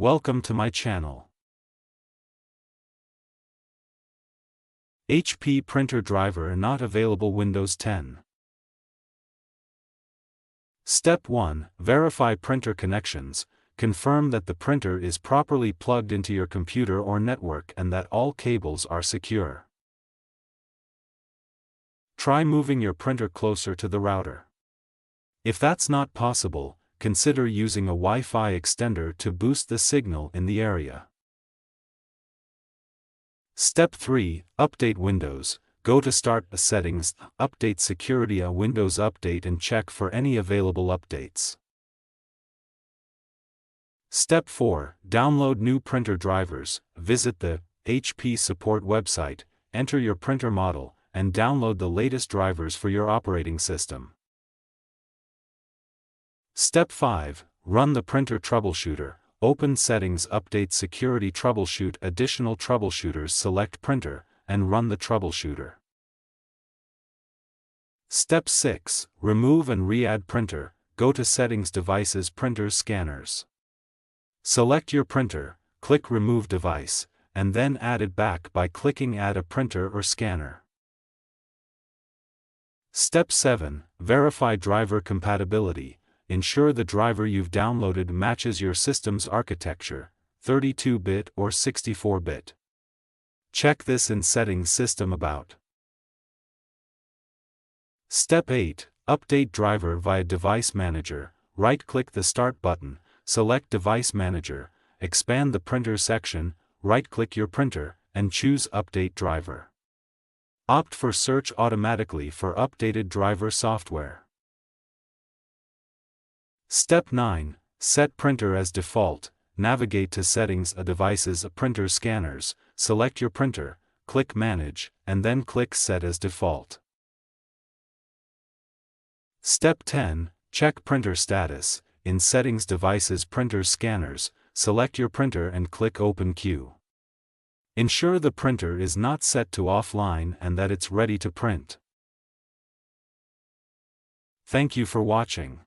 Welcome to my channel. HP printer driver not available Windows 10. Step 1. Verify printer connections. Confirm that the printer is properly plugged into your computer or network and that all cables are secure. Try moving your printer closer to the router. If that's not possible, consider using a Wi-Fi extender to boost the signal in the area. Step 3. Update Windows. Go to Start Settings, Update Security Windows Update and check for any available updates. Step 4. Download new printer drivers. Visit the HP support website, enter your printer model, and download the latest drivers for your operating system. Step 5. Run the printer troubleshooter. Open Settings, Update Security, Troubleshoot additional troubleshooters, select Printer, and run the troubleshooter. Step 6. Remove and re-add printer. Go to Settings, Devices, Printers, Scanners. Select your printer, click Remove Device, and then add it back by clicking Add a printer or scanner. Step 7. Verify driver compatibility. Ensure the driver you've downloaded matches your system's architecture, 32-bit or 64-bit. Check this in Settings, System About. Step 8. Update driver via Device Manager. Right-click the Start button, select Device Manager, expand the Printer section, right-click your printer, and choose Update Driver. Opt for Search automatically for updated driver software. Step 9. Set printer as default. Navigate to Settings, Devices, Printer, Scanners, select your printer, click Manage, and then click Set as Default. Step 10. Check printer status. In Settings, Devices, Printers, Scanners, select your printer and click Open Queue. Ensure the printer is not set to offline and that it's ready to print. Thank you for watching.